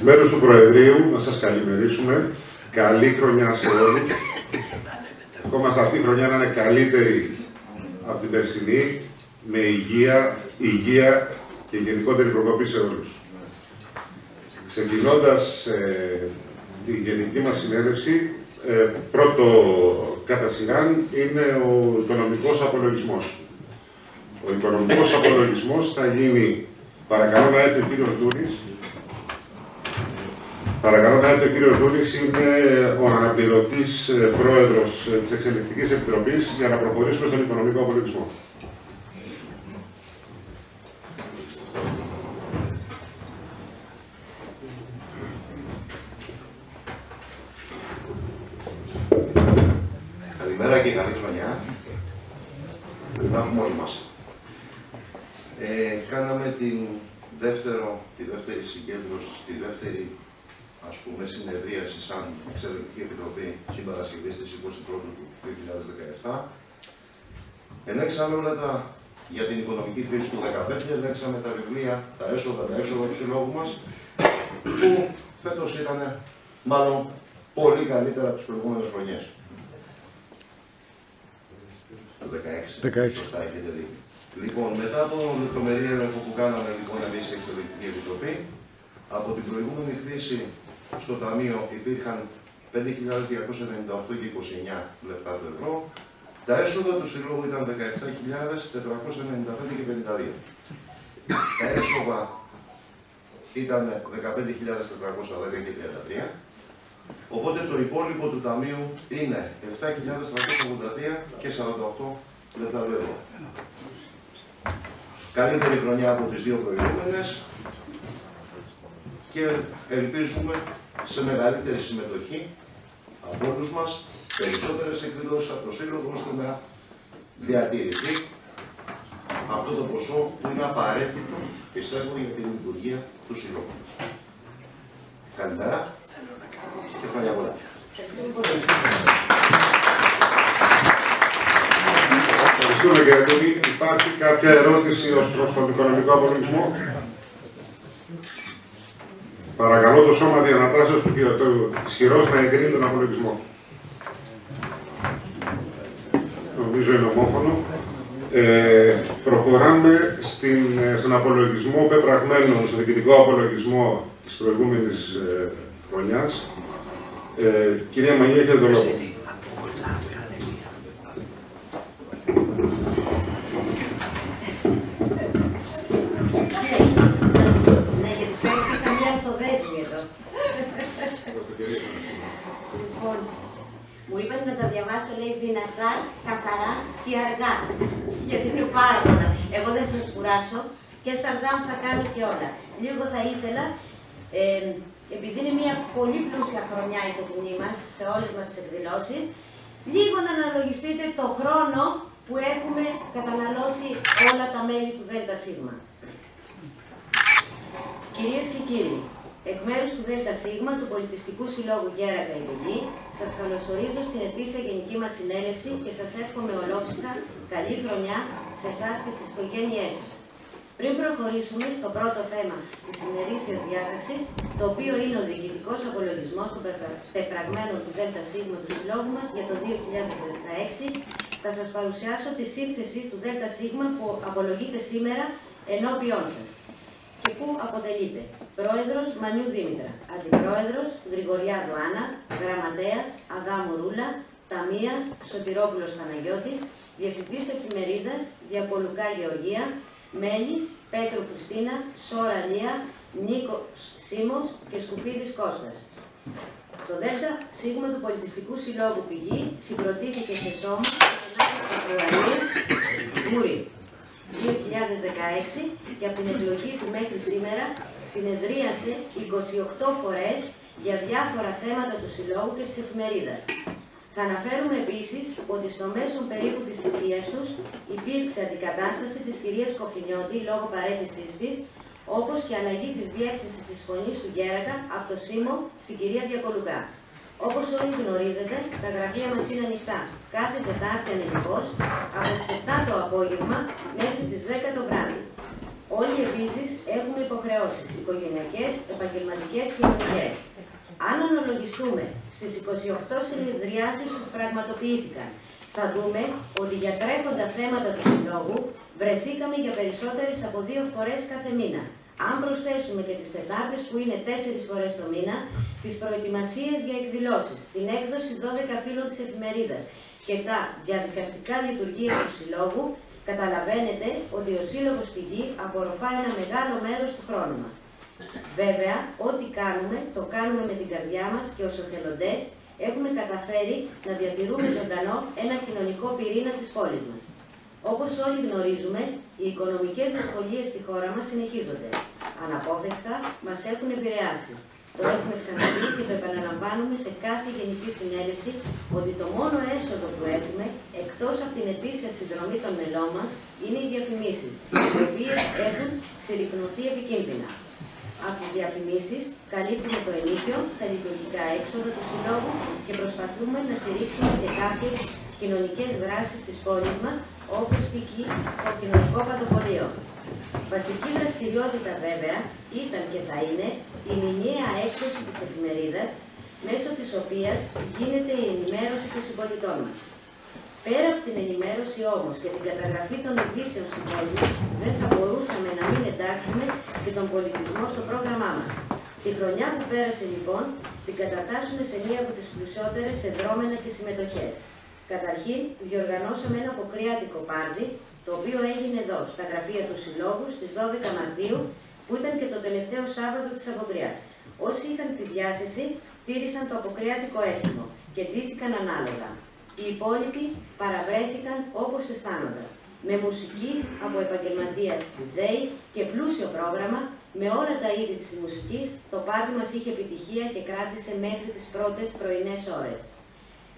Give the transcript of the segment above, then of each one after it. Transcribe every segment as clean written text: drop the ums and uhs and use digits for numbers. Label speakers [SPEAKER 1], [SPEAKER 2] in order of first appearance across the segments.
[SPEAKER 1] μέρους του Προεδρείου να σας καλημερίσουμε. Καλή χρονιά σε όλους. Ευχόμαστε αυτή η χρονιά να είναι καλύτερη από την περσινή, με υγεία και γενικότερη προκοπή σε όλους. Ξεκινώντας τη γενική μας συνέλευση, πρώτο κατά σειράν είναι ο οικονομικός απολογισμός. Ο οικονομικός απολογισμός θα γίνει, παρακαλώ να έρθει ο κύριος Δούνης. Παρακαλώ να έρθει ο κύριος Δούνης, είναι ο αναπληρωτής πρόεδρος της Εξελικτικής Επιτροπής για να προχωρήσουμε στον οικονομικό απολογισμό.
[SPEAKER 2] Καλημέρα και καλή χρονιά. Να έχουμε όλοι μας. Κάναμε τη δεύτερη συγκέντρωση, τη δεύτερη συνεδρίαση σαν Εξελικτική Επιτροπή στην Παρασκευή στις 21 του 2017. Ελέγξαμε όλα για την οικονομική κρίση του 2015, ελέγξαμε τα βιβλία, τα έσοδα, τα έξοδα του συλλόγου μας, που φέτος ήταν μάλλον πολύ καλύτερα από τις προηγούμενες χρονιές. Το 2016. Σωστά έχετε δει. Λοιπόν, μετά από λεπτομερή έλεγχο που κάναμε εμείς η Εξελικτική Επιτροπή, από την προηγούμενη χρήση στο Ταμείο υπήρχαν 5.298,29 λεπτά του ευρώ. Τα έσοδα του συλλόγου ήταν 17.495,52. Τα έσοδα ήταν 15.410,33. Οπότε το υπόλοιπο του Ταμείου είναι 7.383,48 λεπτά του ευρώ. Καλύτερη χρονιά από τις δύο προηγούμενες και ελπίζουμε σε μεγαλύτερη συμμετοχή από όλους μας, περισσότερες εκδηλώσεις από το Σύλλογο, ώστε να διατηρηθεί αυτό το ποσό που είναι απαραίτητο, πιστεύω, για την λειτουργία του Συλλόγου. Καλημέρα και χρόνια πολλά.
[SPEAKER 1] Ευχαριστούμε κύριε Τούνη. Υπάρχει κάποια ερώτηση ως προς τον οικονομικό απολογισμό? Παρακαλώ το σώμα διανατάσεως της χειρός να εγκρίνει τον απολογισμό. Νομίζω είναι ομόφωνο. Προχωράμε στον απολογισμό πεπραγμένο, στον διοικητικό απολογισμό της προηγούμενης χρονιάς. Κυρία Μαγιά, έχετε το λόγο.
[SPEAKER 3] Μου είπαν να τα διαβάσω, λέει, δυνατά, καθαρά και αργά. Γιατί είναι πάρα πολλά. Εγώ δεν σας κουράσω και αργά μου θα κάνω και όλα. Λίγο θα ήθελα, επειδή είναι μια πολύ πλούσια χρονιά η φετινή μας, σε όλες μας τις εκδηλώσεις, λίγο να αναλογιστείτε το χρόνο που έχουμε καταναλώσει όλα τα μέλη του ΔΣ. Κυρίες και κύριοι, εκ μέρους του ΔΣ, του Πολιτιστικού Συλλόγου Γέρακα η Βουλή, σας καλωσορίζω στην ετήσια γενική μας συνέλευση και σας εύχομαι ολόψυχα καλή χρονιά σε εσάς και στις οικογένειές σας. Πριν προχωρήσουμε στο πρώτο θέμα της ημερήσιας διάταξης, το οποίο είναι ο διοικητικός απολογισμός των πεπραγμένων του ΔΣ του Συλλόγου μας για το 2016, θα σας παρουσιάσω τη σύνθεση του ΔΣ που απολογείται σήμερα ενώπιόν σας και που αποτελείται Πρόεδρος Μανιού Δήμητρα, Αντιπρόεδρος Γρηγοριάδου Άννα, Γραμματέας Αδάμου Ρούλα, Ταμείας Σωτηρόπουλος Παναγιώτης, Διευθυντής Εφημερίδας Διακολουκά Γεωργία, μέλη Πέτρου Χριστίνα, Σόρα Λία, Νίκος Σίμος και Σκουφίδης Κώστας. Το ΔΣ του Πολιτιστικού Συλλόγου Πηγή συγκροτήθηκε σε σώμα τον Φεβρουαρίου 2016 και από την εκλογή του μέχρι σήμερα συνεδρίασε 28 φορές για διάφορα θέματα του Συλλόγου και της Εφημερίδας. Θα αναφέρουμε επίσης ότι στο μέσο περίπου της θητείας τους υπήρξε αντικατάσταση της κυρίας Κοφινιώτη λόγω παρέτησής της, όπως και αλλαγή της διεύθυνσης της Φωνής του Γέρακα από το ΣΥΜΟ στην κυρία Διακολουκά. Όπως όλοι γνωρίζετε, τα γραφεία μας είναι ανοιχτά κάθε Τετάρτη ανεπιτός από τις 7 το απόγευμα μέχρι τις 10 το βράδυ. Όλοι επίσης έχουμε υποχρεώσεις οικογενειακές, επαγγελματικές και κοινωνικές. Αν αναλογιστούμε στις 28 συνεδριάσεις που πραγματοποιήθηκαν, θα δούμε ότι για τρέχοντα θέματα του Συλλόγου βρεθήκαμε για περισσότερες από 2 φορές κάθε μήνα. Αν προσθέσουμε και τις Τετάρτες που είναι 4 φορές το μήνα, τις προετοιμασίες για εκδηλώσεις, την έκδοση 12 φύλων της εφημερίδας και τα διαδικαστικά λειτουργίες του Συλλόγου, καταλαβαίνετε ότι ο Σύλλογος στη Γη απορροφά ένα μεγάλο μέρος του χρόνου μας. Βέβαια, ό,τι κάνουμε, το κάνουμε με την καρδιά μας και ως εθελοντές έχουμε καταφέρει να διατηρούμε ζωντανό ένα κοινωνικό πυρήνα της πόλης μας. Όπως όλοι γνωρίζουμε, οι οικονομικές δυσκολίες στη χώρα μας συνεχίζονται. Αναπόφευκτα μας έχουν επηρεάσει. Το έχουμε ξαναδεί και το επαναλαμβάνουμε σε κάθε γενική συνέλευση ότι το μόνο έσοδο που έχουμε, εκτός από την ετήσια συνδρομή των μελών μας, είναι οι διαφημίσεις, οι οποίες έχουν συρρυκνωθεί επικίνδυνα. Από τις διαφημίσεις καλύπτουμε το ενίκιο, τα λειτουργικά έξοδα του Συλλόγου και προσπαθούμε να στηρίξουμε και κάποιες κοινωνικές δράσεις της πόλης μας, όπως π.χ. το κοινωνικό παντοπολείο. Βασική δραστηριότητα βέβαια ήταν και θα είναι η μηνιαία έκδοση της εφημερίδας, μέσω της οποίας γίνεται η ενημέρωση των συμπολιτών μας. Πέρα από την ενημέρωση όμως και την καταγραφή των ειδήσεων στην πόλη, δεν θα μπορούσαμε να μην εντάξουμε και τον πολιτισμό στο πρόγραμμά μας. Τη χρονιά που πέρασε λοιπόν, την κατατάσσουμε σε μία από τις πλουσιότερες σε δρόμενα και συμμετοχές. Καταρχήν, διοργανώσαμε ένα αποκριάτικο πάρτι, το οποίο έγινε εδώ, στα γραφεία του Συλλόγου, στις 12 Μαρτίου, που ήταν και το τελευταίο Σάββατο της Αποκριάς. Όσοι είχαν τη διάθεση, τήρησαν το αποκριάτικο έθιμο και ντύθηκαν ανάλογα. Οι υπόλοιποι παραβρέθηκαν όπως αισθάνονταν. Με μουσική από επαγγελματία DJ και πλούσιο πρόγραμμα, με όλα τα είδη της μουσικής, το πάρτι μας είχε επιτυχία και κράτησε μέχρι τις πρώτες πρωινές ώρες.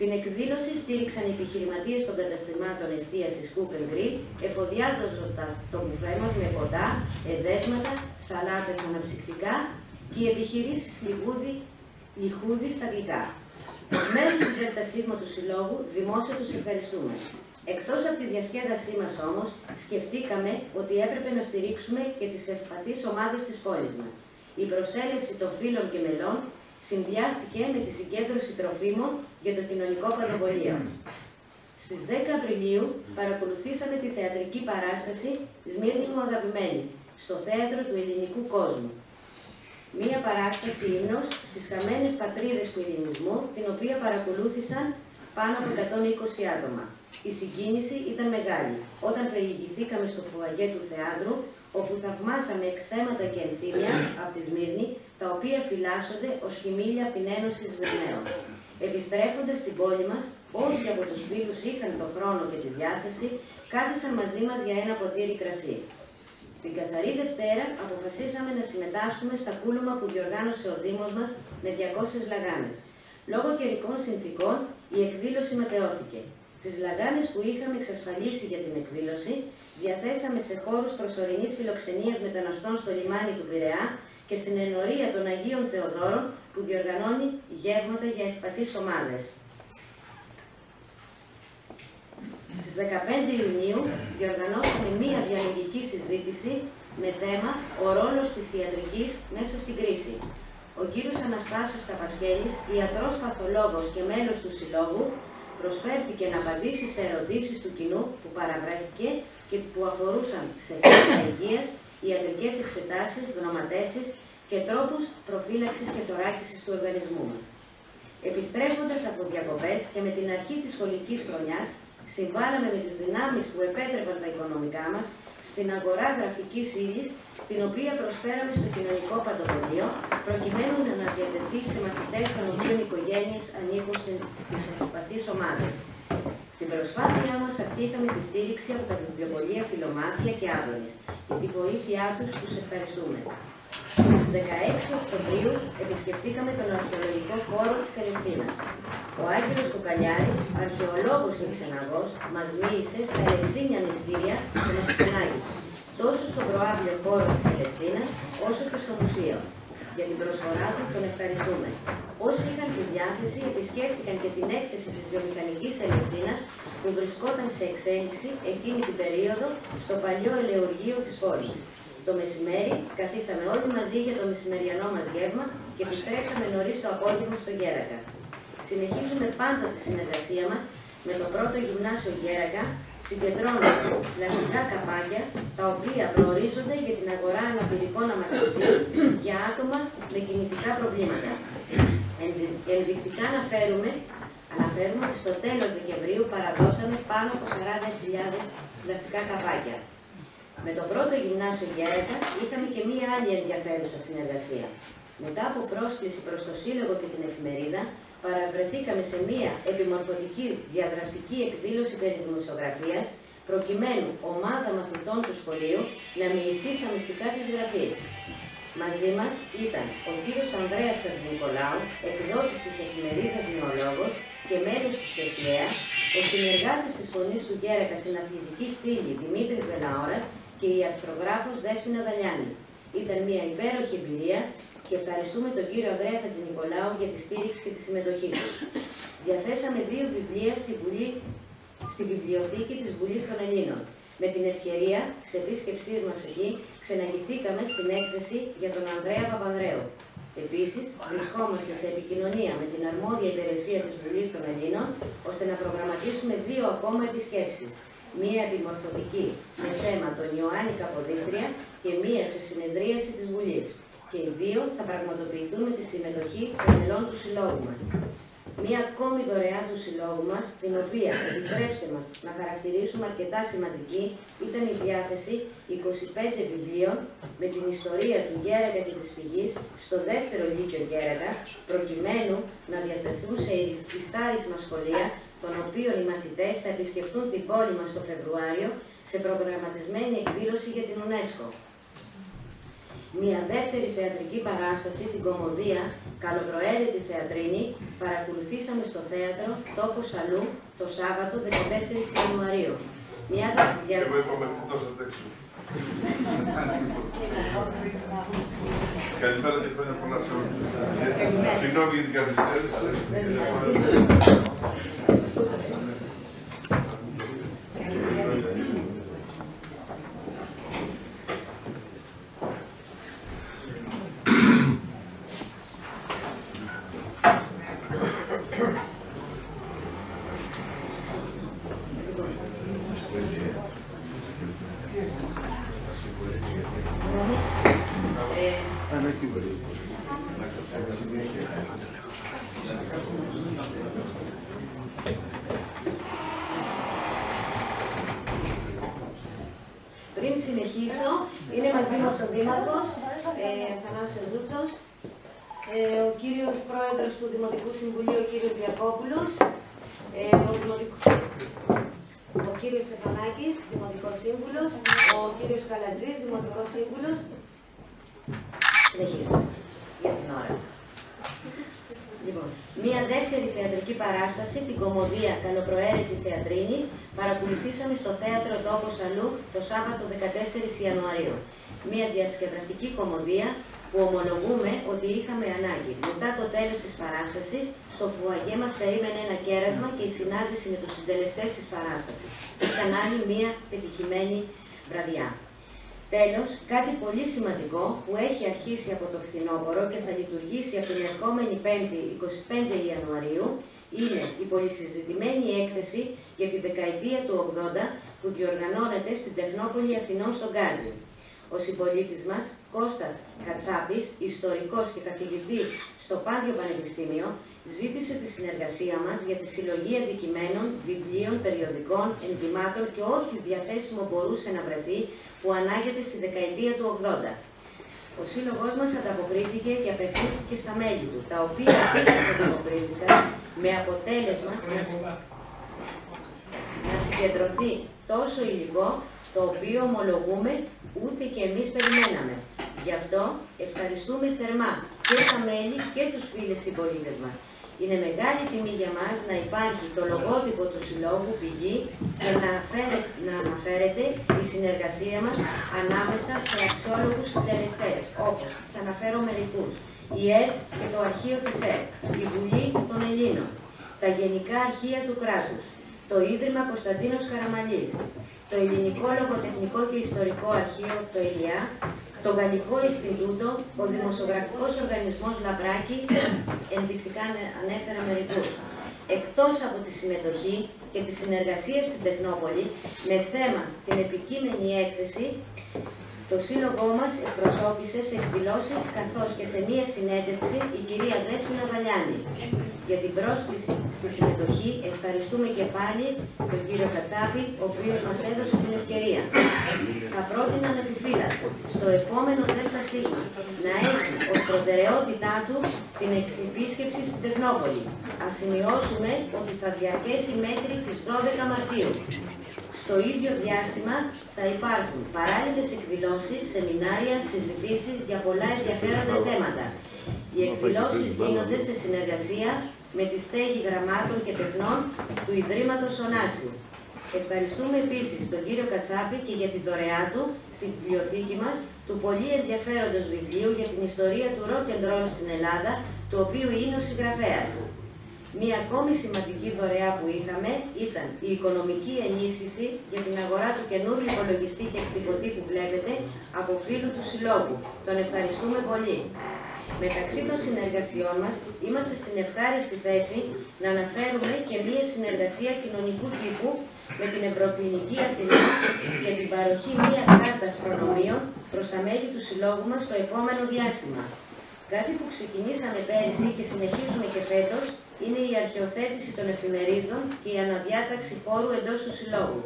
[SPEAKER 3] Την εκδήλωση στήριξαν οι επιχειρηματίες των καταστημάτων εστίασης Cook & Grill, εφοδιάζοντας το μπουφέ μας με ποτά, εδέσματα, σαλάτες αναψυκτικά και οι επιχειρήσεις λιχούδι στα γλυκά. Ως μέρος του ΔΣ του Συλλόγου, δημόσια τους ευχαριστούμε. Εκτός από τη διασκέδασή μας όμως, σκεφτήκαμε ότι έπρεπε να στηρίξουμε και τις ευπαθείς ομάδες της πόλης μας. Η προσέλευση των φίλων και μελών συνδυάστηκε με τη συγκέντρωση τροφίμων για το κοινωνικό παντοπολείο. Στις 10 Απριλίου παρακολουθήσαμε τη θεατρική παράσταση «Σμύρνη μου αγαπημένη» στο Θέατρο του Ελληνικού Κόσμου. Μία παράσταση ύμνος στις χαμένες πατρίδες του ελληνισμού, την οποία παρακολούθησαν πάνω από 120 άτομα. Η συγκίνηση ήταν μεγάλη όταν περιηγηθήκαμε στο φουαγέ του θεάτρου, όπου θαυμάσαμε εκθέματα και ενθύμια από τη Σμύρνη, τα οποία φυλάσσονται ως χυμήλια από την Ένωση Σμυρναίων. Επιστρέφοντας στην πόλη μας, όσοι από τους φίλους είχαν τον χρόνο και τη διάθεση, κάθισαν μαζί μας για ένα ποτήρι κρασί. Την καθαρή Δευτέρα αποφασίσαμε να συμμετάσχουμε στα κούλουμα που διοργάνωσε ο Δήμος μας με 200 λαγάνες. Λόγω καιρικών συνθήκων, η εκδήλωση ματαιώθηκε. Τις λαγάνες που είχαμε εξασφαλίσει για την εκδήλωση, διαθέσαμε σε χώρους προσωρινής φιλοξενίας μεταναστών στο λιμάνι του Πειραιά και στην ενορία των Αγίων Θεοδόρων, που διοργανώνει γεύματα για ευπαθείς ομάδες. Στις 15 Ιουνίου διοργανώσαμε μία διαλογική συζήτηση με θέμα «Ο ρόλος της ιατρικής μέσα στην κρίση». Ο κύριος Αναστάσιος Καπασχέλης, ιατρός παθολόγος και μέλος του Συλλόγου, προσφέρθηκε να απαντήσει σε ερωτήσεις του κοινού που παραβρέθηκε και που αφορούσαν σε θέματα υγείας, ιατρικές εξετάσεις, γνωματεύσεις και τρόπους προφύλαξης και θωράκισης του οργανισμού μας. Επιστρέφοντας από διακοπές και με την αρχή της σχολικής χρονιάς, συμβάλαμε με τις δυνάμεις που επέτρεπαν τα οικονομικά μας στην αγορά γραφικής ύλης, την οποία προσφέραμε στο κοινωνικό παντοπολείο, προκειμένου να διατεθεί σε μαθητές των οποίων οικογένειες ανήκουν στις ευπαθείς ομάδες. Στην προσπάθειά μας αυτή είχαμε τη στήριξη από τα βιβλιοπωλεία Φιλομάθεια και Άδωνης. Για τη βοήθειά τους ευχαριστούμε. Στις 16 Οκτωβρίου επισκεφτήκαμε τον αρχαιολογικό χώρο της Ελευσίνας. Ο Άγγελος Κοκαλιάρης, αρχαιολόγος και ξεναγός, μας μίλησε στα Ελευσίνια μυστήρια και μας ξενάγησε τόσο στον προάβλιο χώρο της Ελευσίνας, όσο και στο μουσείο. Για την προσφορά του τον ευχαριστούμε. Όσοι είχαν τη διάθεση επισκέφτηκαν και την έκθεση της βιομηχανικής Ελευσίνας, που βρισκόταν σε εξέλιξη εκείνη την περίοδο στο παλιό ελαιουργείο της πόλης. Το μεσημέρι καθίσαμε όλοι μαζί για το μεσημεριανό μας γεύμα και επιστρέψαμε νωρίς το απόγευμα στο Γέρακα. Συνεχίζουμε πάντα τη συνεργασία μας με το πρώτο γυμνάσιο Γέρακα, συγκεντρώνοντας πλαστικά καπάκια τα οποία προορίζονται για την αγορά αναπηρικών αμαξιτών για άτομα με κινητικά προβλήματα. Ενδεικτικά αναφέρουμε ότι στο τέλος Δεκεμβρίου παραδώσαμε πάνω από 40.000 πλαστικά καπάκια. Με το πρώτο γυμνάσιο Γέρακα είχαμε και μία άλλη ενδιαφέρουσα συνεργασία. Μετά από πρόσκληση προς το Σύλλογο και την Εφημερίδα, παραβρεθήκαμε σε μία επιμορφωτική διαδραστική εκδήλωση περί δημοσιογραφίας, προκειμένου ομάδα μαθητών του σχολείου να μοιηθεί στα μυστικά της γραφής. Μαζί μας ήταν ο κύριος Ανδρέας Χατζηνικολάου, εκδότης της εφημερίδας Νεολόγος και μέλος της ΕΣΛΕΑ, ο συνεργάτης της Φωνής του Γέρακα στην αθλητική στήλη Δημήτρης Βελαώρας και η αρθρογράφος Δέσποινα Δαλιάνη. Ήταν μια υπέροχη εμπειρία και ευχαριστούμε τον κύριο Ανδρέα Χατζηνικολάου για τη στήριξη και τη συμμετοχή του. Διαθέσαμε 2 βιβλία στη βιβλιοθήκη της Βουλής των Ελλήνων. Με την ευκαιρία της επίσκεψής μας εκεί, ξεναγηθήκαμε στην έκθεση για τον Ανδρέα Παπανδρέου. Επίσης, βρισκόμαστε σε επικοινωνία με την αρμόδια υπηρεσία της Βουλής των Ελλήνων, ώστε να προγραμματίσουμε 2 ακόμα επισκέψεις. Μία επιμορφωτική σε θέμα τον Ιωάννη Καποδίστρια και μία σε συνεδρίαση της Βουλής. Και οι 2 θα πραγματοποιηθούν με τη συμμετοχή των μελών του Συλλόγου μας. Μία ακόμη δωρεά του Συλλόγου μας, την οποία, επιτρέψτε μας να χαρακτηρίσουμε αρκετά σημαντική, ήταν η διάθεση 25 βιβλίων με την ιστορία του Γέρακα και της Φυγής στο 2ο Λύκειο Γέρακα, προκειμένου να διατεθούν σε εισάριθμα σχολεία, των οποίων οι μαθητές θα επισκεφτούν την πόλη μας το Φεβρουάριο σε προγραμματισμένη εκδήλωση για την UNESCO. Μια δεύτερη θεατρική παράσταση, την κομμωδία «Καλοπροαίρετη Θεατρίνη», παρακολουθήσαμε στο θέατρο Τόπος Αλλού το Σάββατο 14 Ιανουαρίου.
[SPEAKER 4] Καλημέρα και χρόνια πολλά σε όλους. Συγγνώμη για την καθυστέρηση.
[SPEAKER 3] Πριν συνεχίσω, είναι μαζί μας ο Δήμαρχος, Αθανάσιος Ζούτσος, ο κύριος Πρόεδρος του Δημοτικού Συμβουλίου, ο κύριος Διακόπουλος, ο κύριος Στεφανάκης, Δημοτικός Σύμβουλος, ο κύριος Καλατζής, Δημοτικός Σύμβουλος. Συνεχίζω, για την ώρα. Λοιπόν, μία δεύτερη θεατρική παράσταση, την κομμωδία «Καλοπροαίρετη Θεατρίνη», παρακολουθήσαμε στο θέατρο Τόπος Αλλού το Σάββατο 14 Ιανουαρίου. Μία διασκεδαστική κομμωδία που ομολογούμε ότι είχαμε ανάγκη. Μετά το τέλος της παράστασης, στο φουαγέ μας περίμενε ένα κέρασμα και η συνάντηση με τους συντελεστές της παράστασης. Ήταν άλλη μία πετυχημένη βραδιά. Τέλος, κάτι πολύ σημαντικό που έχει αρχίσει από το φθινόπωρο και θα λειτουργήσει από την ερχόμενη 5η 25 Ιανουαρίου είναι η πολυσυζητημένη έκθεση για τη δεκαετία του 80 που διοργανώνεται στην Τεχνόπολη Αθηνών στον Γκάζι. Ο συμπολίτης μας, Κώστας Κατσάπης, ιστορικός και καθηγητής στο Πάντιο Πανεπιστήμιο, ζήτησε τη συνεργασία μας για τη συλλογή αντικειμένων, βιβλίων, περιοδικών, ενδυμάτων και ό,τι διαθέσιμο μπορούσε να βρεθεί που ανάγεται στη δεκαετία του 80. Ο σύλλογός μας ανταποκρίθηκε και απευθύνθηκε στα μέλη του, τα οποία επίσης ανταποκρίθηκαν με αποτέλεσμα να συγκεντρωθεί τόσο υλικό, το οποίο ομολογούμε ούτε και εμείς περιμέναμε. Γι' αυτό ευχαριστούμε θερμά και τα μέλη και τους φίλους συμπολίτες μας. Είναι μεγάλη τιμή για μας να υπάρχει το λογότυπο του Συλλόγου πηγή και να αναφέρεται η συνεργασία μας ανάμεσα σε αξιόλογους συντελεστές, όπως θα αναφέρω μερικούς, η ΕΡΤ και το Αρχείο της ΕΡΤ, η Βουλή των Ελλήνων, τα Γενικά Αρχεία του Κράτους, το Ίδρυμα Κωνσταντίνος Καραμαλής, το Ελληνικό Λογοτεχνικό και Ιστορικό Αρχείο, το ΕΛΙΑ, το Γαλλικό Ινστιτούτο, ο Δημοσιογραφικός Οργανισμός Λαμπράκη, ενδεικτικά ανέφερα μερικούς. Εκτός από τη συμμετοχή και τη συνεργασία στην Τεχνόπολη με θέμα την επικείμενη έκθεση, το σύλλογό μας εκπροσώπησε σε εκδηλώσεις καθώς και σε μία συνέντευξη η κυρία Δέσποινα Βαλιάνη. Για την πρόσκληση στη συμμετοχή ευχαριστούμε και πάλι τον κύριο Κατσάπη, ο οποίος μας έδωσε την ευκαιρία. Θα πρότεινα ανεπιφύλακτα στο επόμενο ΔΣ να έχει ως προτεραιότητά του την επίσκεψη στην Τεχνόπολη. Ας σημειώσουμε ότι θα διαρκέσει μέχρι τις 12 Μαρτίου. Στο ίδιο διάστημα θα υπάρχουν παράλληλες εκδηλώσεις, σεμινάρια, συζητήσεις για πολλά ενδιαφέροντα θέματα. Οι εκδηλώσεις γίνονται σε συνεργασία με τη στέγη γραμμάτων και τεχνών του Ιδρύματος Ωνάσιου. Ευχαριστούμε επίσης τον κύριο Κατσάπη και για τη δωρεά του στην βιβλιοθήκη μας του πολύ ενδιαφέροντος βιβλίου για την ιστορία του rock and roll στην Ελλάδα, του οποίου είναι ο συγγραφέας. Μία ακόμη σημαντική δωρεά που είχαμε ήταν η οικονομική ενίσχυση για την αγορά του καινούριου υπολογιστή και εκτυπωτή που βλέπετε από φίλου του Συλλόγου. Τον ευχαριστούμε πολύ. Μεταξύ των συνεργασιών μας είμαστε στην ευχάριστη θέση να αναφέρουμε και μία συνεργασία κοινωνικού τύπου με την Ευρωκλινική Αθηνάς για την παροχή μίας κάρτας προνομίων προς τα μέλη του Συλλόγου μας στο επόμενο διάστημα. Κάτι που ξεκινήσαμε πέρυσι και συνεχίζουμε και φέτος είναι η αρχαιοθέτηση των εφημερίδων και η αναδιάταξη χώρου εντός του Συλλόγου.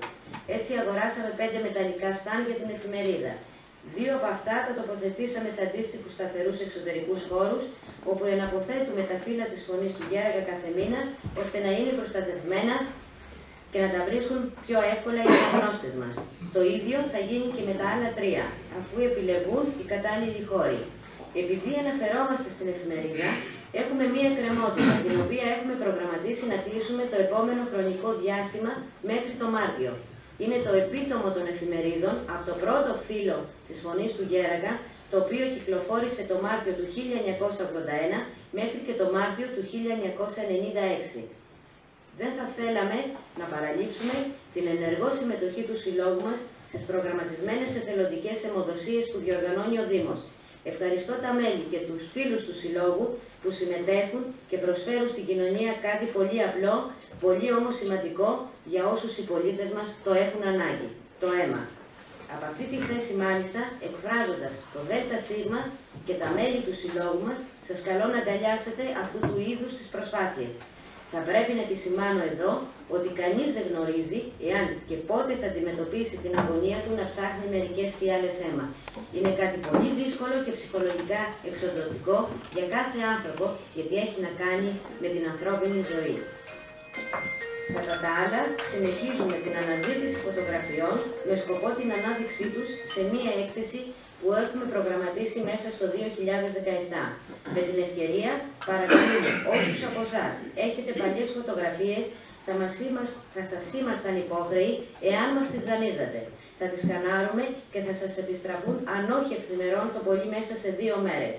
[SPEAKER 3] Έτσι αγοράσαμε 5 μεταλλικά στάν για την εφημερίδα. 2 από αυτά τα τοποθετήσαμε σε αντίστοιχους σταθερούς εξωτερικούς χώρους, όπου εναποθέτουμε τα φύλλα της φωνής του Γέραγκα κάθε μήνα, ώστε να είναι προστατευμένα και να τα βρίσκουν πιο εύκολα οι αναγνώστες μας. Το ίδιο θα γίνει και με τα άλλα 3, αφού επιλεγούν οι κατάλληλοι χώροι. Επειδή αναφερόμαστε στην εφημερίδα, έχουμε μία εκκρεμότητα, την οποία έχουμε προγραμματίσει να κλείσουμε το επόμενο χρονικό διάστημα μέχρι το Μάρτιο. Είναι το επίτομο των εφημερίδων από το πρώτο φύλλο της Φωνής του Γέραγκα, το οποίο κυκλοφόρησε το Μάρτιο του 1981 μέχρι και το Μάρτιο του 1996. Δεν θα θέλαμε να παραλείψουμε την ενεργό συμμετοχή του Συλλόγου μας στις προγραμματισμένες εθελοντικές αιμοδοσίες που διοργανώνει ο Δήμος. Ευχαριστώ τα μέλη και τους φίλους του Συλλόγου που συμμετέχουν και προσφέρουν στην κοινωνία κάτι πολύ απλό, πολύ όμως σημαντικό για όσους οι πολίτες μας το έχουν ανάγκη, το αίμα. Από αυτή τη θέση μάλιστα, εκφράζοντας το ΔΣ και τα μέλη του Συλλόγου μας, σας καλώ να αγκαλιάσετε αυτού του είδους τις προσπάθειες. Θα πρέπει να επισημάνω εδώ ότι κανείς δεν γνωρίζει εάν και πότε θα αντιμετωπίσει την αγωνία του να ψάχνει μερικές φιάλες αίμα. Είναι κάτι πολύ δύσκολο και ψυχολογικά εξοδοτικό για κάθε άνθρωπο, γιατί έχει να κάνει με την ανθρώπινη ζωή. Κατά τα άλλα, συνεχίζουμε την αναζήτηση φωτογραφιών με σκοπό την ανάδειξή τους σε μία έκθεση που έχουμε προγραμματίσει μέσα στο 2017. Με την ευκαιρία, παρακαλούμε όσους από εσάς έχετε παλιές φωτογραφίες, θα σας ήμασταν υπόχρεοι εάν μας τις δανείζατε. Θα τις σκανάρουμε και θα σας επιστραφούν αν όχι ευθυμερών το πολύ μέσα σε 2 μέρες.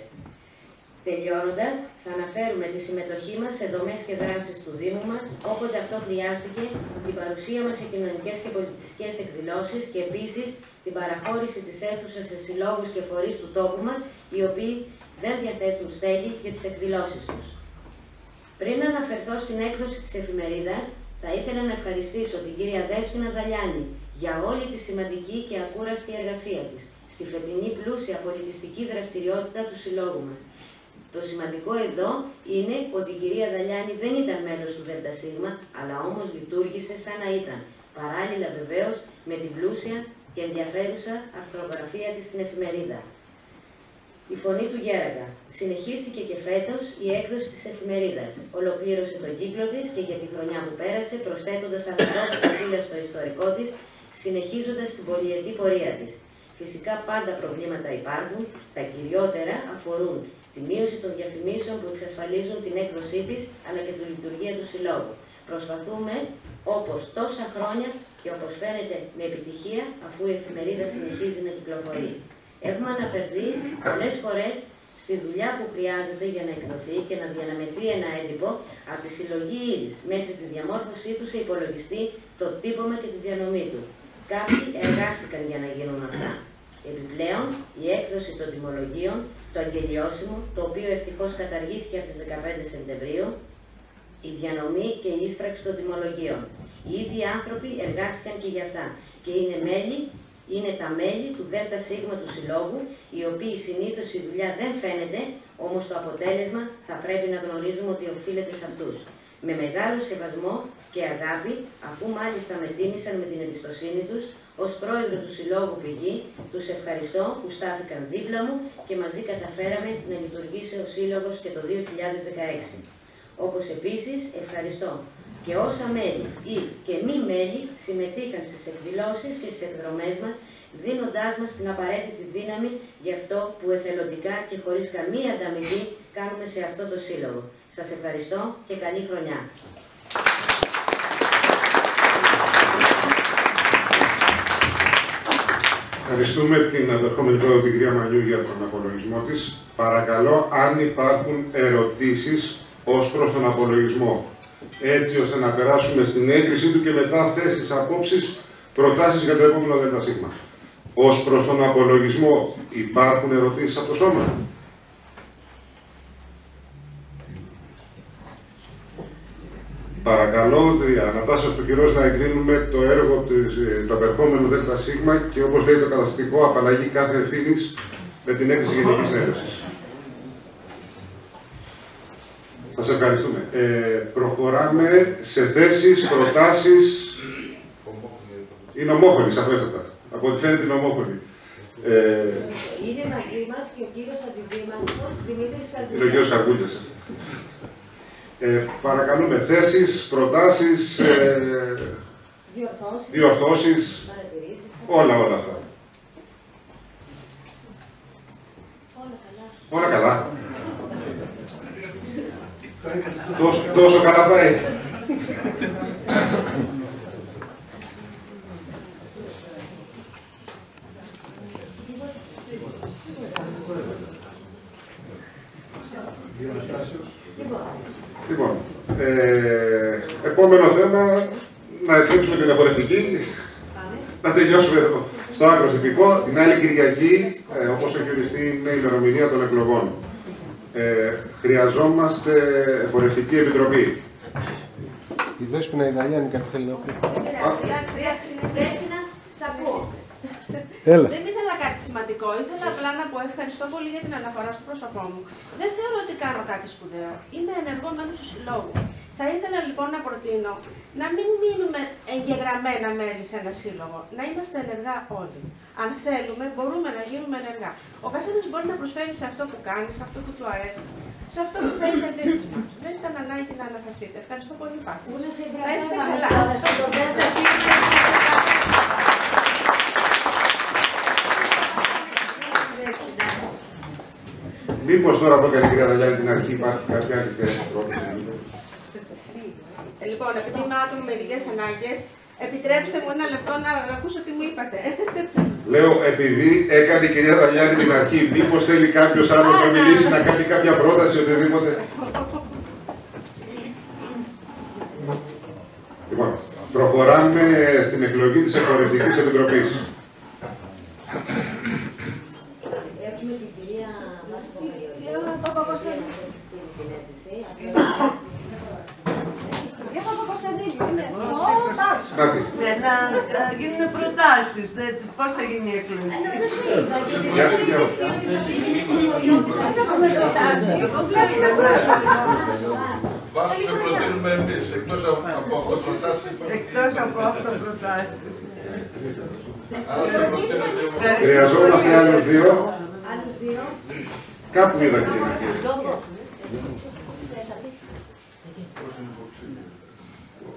[SPEAKER 3] Τελειώνοντας, θα αναφέρουμε τη συμμετοχή μας σε δομές και δράσεις του Δήμου μας, όποτε αυτό χρειάστηκε, την παρουσία μας σε κοινωνικές και πολιτιστικές εκδηλώσεις και επίσης την παραχώρηση της αίθουσας σε συλλόγους και φορείς του τόπου μας, οι οποίοι δεν διαθέτουν στέγη για τις εκδηλώσεις τους. Πριν αναφερθώ στην έκδοση της εφημερίδας, θα ήθελα να ευχαριστήσω την κυρία Δέσποινα Βαλιάνη για όλη τη σημαντική και ακούραστη εργασία της, στη φετινή πλούσια πολιτιστική δραστηριότητα του Συλλόγου μας. Το σημαντικό εδώ είναι ότι η κυρία Δαλιάνη δεν ήταν μέλος του ΔΣ, αλλά όμως λειτουργήσε σαν να ήταν, παράλληλα βεβαίως με την πλούσια και ενδιαφέρουσα αρθρογραφία της στην εφημερίδα. Η Φωνή του Γέραγκα. Συνεχίστηκε και φέτος η έκδοση της εφημερίδας. Ολοκλήρωσε τον κύκλο της και για τη χρονιά που πέρασε, προσθέτοντας αναδρόμιτα φύλλα στο ιστορικό της, συνεχίζοντας την πολυετή πορεία της. Φυσικά πάντα προβλήματα υπάρχουν, τα κυριότερα αφορούν τη μείωση των διαφημίσεων που εξασφαλίζουν την έκδοσή της, αλλά και τη λειτουργία του Συλλόγου. Προσπαθούμε, όπως τόσα χρόνια και όπως φαίνεται με επιτυχία, αφού η εφημερίδα συνεχίζει να κυκλοφορεί. Έχουμε αναφερθεί πολλές φορές στη στη δουλειά που χρειάζεται για να εκδοθεί και να διαναμεθεί ένα έντυπο από τη συλλογή ύλης μέχρι τη διαμόρφωσή του σε υπολογιστή, το τύπομα και τη διανομή του. Κάποιοι εργάστηκαν για να γίνουν αυτά. Επιπλέον, η έκδοση των τιμολογίων, το αγγελιώσιμο, το οποίο ευτυχώς καταργήθηκε από τις 15 Σεπτεμβρίου, η διανομή και η ίσπραξη των τιμολογίων. Οι ίδιοι άνθρωποι εργάστηκαν και για αυτά και είναι τα μέλη του ΔΣ του Συλλόγου, οι οποίοι συνήθως η δουλειά δεν φαίνεται, όμως το αποτέλεσμα θα πρέπει να γνωρίζουμε ότι οφείλεται σε αυτούς. Με μεγάλο σεβασμό και αγάπη, αφού μάλιστα με τίμησαν με την εμπιστοσύνη τους, ως πρόεδρο του Συλλόγου Πηγή, τους ευχαριστώ που στάθηκαν δίπλα μου και μαζί καταφέραμε να λειτουργήσει ο Σύλλογος και το 2016. Όπως επίσης ευχαριστώ και όσα μέλη ή και μη μέλη συμμετείχαν στις εκδηλώσεις και στις εκδρομές μας, δίνοντάς μας την απαραίτητη δύναμη για αυτό που εθελοντικά και χωρίς καμία ανταμοιβή κάνουμε σε αυτό το σύλλογο. Σας ευχαριστώ και καλή χρονιά.
[SPEAKER 1] Ευχαριστούμε την απερχόμενη πρόεδρο, την κυρία Μανιού, για τον απολογισμό της. Παρακαλώ, αν υπάρχουν ερωτήσεις ως προς τον απολογισμό, έτσι ώστε να περάσουμε στην έγκριση του και μετά θέσεις, απόψεις, προτάσεις για το επόμενο ΔΣ. Ως προς τον απολογισμό, υπάρχουν ερωτήσεις από το σώμα? Παρακαλώ, ανατάσσεως του κυρός να εγκρίνουμε το έργο του απερχόμενου ΔΣ και όπως λέει το καταστατικό, απαλλαγή κάθε ευθύνης με την έκθεση Γενικής Συνέλευσης. Σας ευχαριστούμε. Προχωράμε σε θέσεις, προτάσεις. Είναι ομόφωνη, σαφέστατα. Από ό,τι φαίνεται είναι ομόφωνη.
[SPEAKER 3] Είναι μαζί μας και ο κύριος Αντιδήμαρχος Δημήτρης Καρκούλιας.
[SPEAKER 1] Είναι ο κύριος Καρκούλιας. Παρακαλούμε θέσεις, προτάσεις, διορθώσεις, όλα αυτά. Όλα καλά. Τόσο καλά πάει. Λοιπόν, επόμενο θέμα, να εκλέξουμε την εφορευτική, να τελειώσουμε εδώ. Στο άκρο τυπικό, την άλλη Κυριακή, όπως έχει οριστεί, είναι η ημερομηνία των εκλογών. Χρειαζόμαστε εφορευτική επιτροπή.
[SPEAKER 5] Η Δέσποινα Ιδαλιάνη κάτι θέλει να πει.
[SPEAKER 6] Δεν ήθελα κάτι σημαντικό, ήθελα απλά να πω ευχαριστώ πολύ για την αναφορά στο πρόσωπό μου. Δεν θεωρώ ότι κάνω κάτι σπουδαίο. Είμαι ενεργό μέλος του Συλλόγου. Θα ήθελα λοιπόν να προτείνω να μην μείνουμε εγγεγραμμένα μέλη σε ένα σύλλογο, να είμαστε ενεργά όλοι. Αν θέλουμε, μπορούμε να γίνουμε ενεργά. Ο καθένας μπορεί να προσφέρει σε αυτό που κάνει, σε αυτό που του αρέσει, σε αυτό που θέλει να δει. Δεν ήταν ανάγκη να αναφερθείτε. Ευχαριστώ πολύ πάρα πολύ. Να είστε καλά.
[SPEAKER 1] Μήπως τώρα που έκανε η κυρία Δαλιάνη την αρχή υπάρχει κάποια άλλη θέση πρόβλημα?
[SPEAKER 6] Λοιπόν, επειδή είμαι άτομο με ειδικές ανάγκες, επιτρέψτε μου ένα λεπτό να ακούσω τι μου είπατε.
[SPEAKER 1] Λέω, επειδή έκανε η κυρία Δαλιάνη την αρχή, μήπως θέλει κάποιος άλλος να μιλήσει, να κάνει κάποια πρόταση, οτιδήποτε? Λοιπόν, προχωράμε στην εκλογή της Εφορευτικής Επιτροπής.
[SPEAKER 3] Έχουμε την κυρία
[SPEAKER 7] Να γίνουν προτάσεις. Πώς θα γίνει η εκλογή?
[SPEAKER 4] Βάσου σε προτείνουμε εμείς, εκτός από αυτοπροτάσεις.
[SPEAKER 7] Εκτός από αυτοπροτάσεις.
[SPEAKER 1] Χρειαζόμαστε άλλους δύο. Κάπου είδα και ένα χέρι.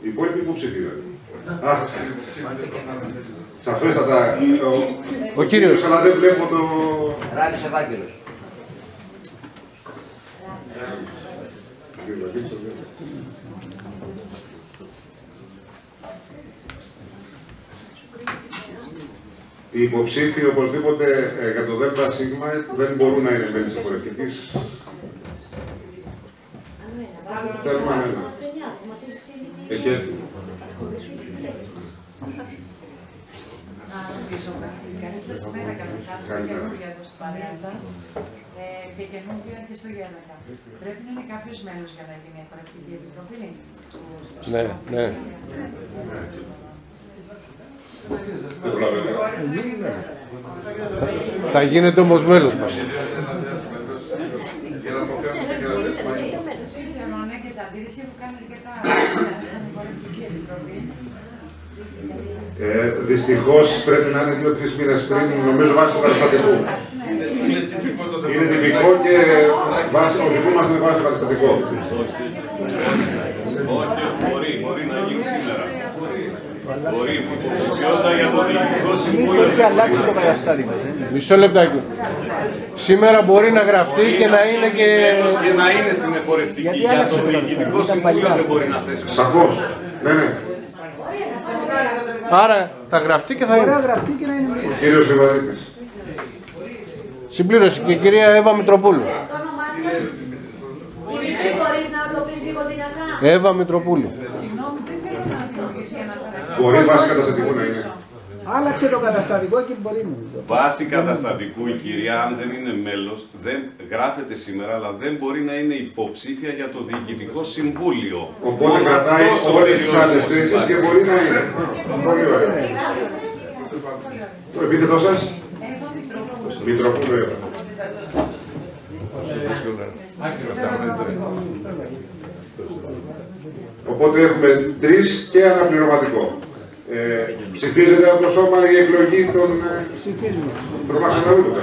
[SPEAKER 1] Οι υπόλοιποι υποψήφοι. Σαφέστατα.
[SPEAKER 5] Ο κύριος.
[SPEAKER 1] Αλλά δεν βλέπω το...
[SPEAKER 8] Ράλης Ευάγγελος.
[SPEAKER 1] Οι υποψήφοι οπωσδήποτε για το ΔΣ δεν μπορούν να είναι μέλη της εφορευτικής. Θέλουμε ένα. Έχει έρθει.
[SPEAKER 8] Να ρωτήσω κάτι. Καλή σας ημέρα καταρχάς, καινούργια εδώ στην παρέα σας και καινούργια και στο Γέρνακα. Πρέπει να είναι κάποιος μέλος για να γίνει η εφορευτική επιτροπή.
[SPEAKER 5] Ναι, ναι. Θα γίνεται όμως μέλος μας.
[SPEAKER 8] Δεν ξέρω αν έχετε αντίρρηση που κάνει αρκετά σαν εφορευτική επιτροπή.
[SPEAKER 1] Δυστυχώς πρέπει να είναι 2-3 μήνες πριν, νομίζω βάσει του καταστατικού. Είναι τυπικό και βάσει το δικό μας είναι βάσει το καταστατικό.
[SPEAKER 9] Όχι, μπορεί να γίνει σήμερα. Μπορεί, υποψηφιότητα για το Διοικητικό Συμβούλιο.
[SPEAKER 5] Έχει αλλάξει το καταστατικό. Μισό λεπτάκι. Σήμερα μπορεί να γραφτεί και να είναι και...
[SPEAKER 9] Και να είναι στην εφορευτική. Για το Διοικητικό Συμβούλιο δεν μπορεί να θέσει.
[SPEAKER 1] Σαφώς. Ναι, ναι.
[SPEAKER 5] Άρα θα γραφτεί και θα είναι.
[SPEAKER 1] Ο κύριος Λιβαδίτης.
[SPEAKER 5] Συμπλήρωση και η κυρία Εύα Μητροπούλου.
[SPEAKER 3] Μπορείς να το πεις λίγο δυνατά.
[SPEAKER 5] Εύα Μητροπούλου.
[SPEAKER 8] Συγγνώμη, δεν θέλω να ασχοληθεί ένα
[SPEAKER 1] Μπορεί βάσει καταστατικού να είναι.
[SPEAKER 10] Άλλαξε το καταστατικό και μπορεί να είναι.
[SPEAKER 9] Βάσει καταστατικού η κυρία, αν δεν είναι μέλος, δεν γράφεται σήμερα, αλλά δεν μπορεί να είναι υποψήφια για το Διοικητικό Συμβούλιο.
[SPEAKER 1] Οπότε κρατάει όλες τις άλλες θέσεις και μπορεί να είναι. Πολύ ωραία. Το επίθετό σας. Μητροπούλου Εύα. Οπότε έχουμε 3 και αναπληρωματικό. Ψηφίζεται από το σώμα η εκλογή των προμαξεναούτων.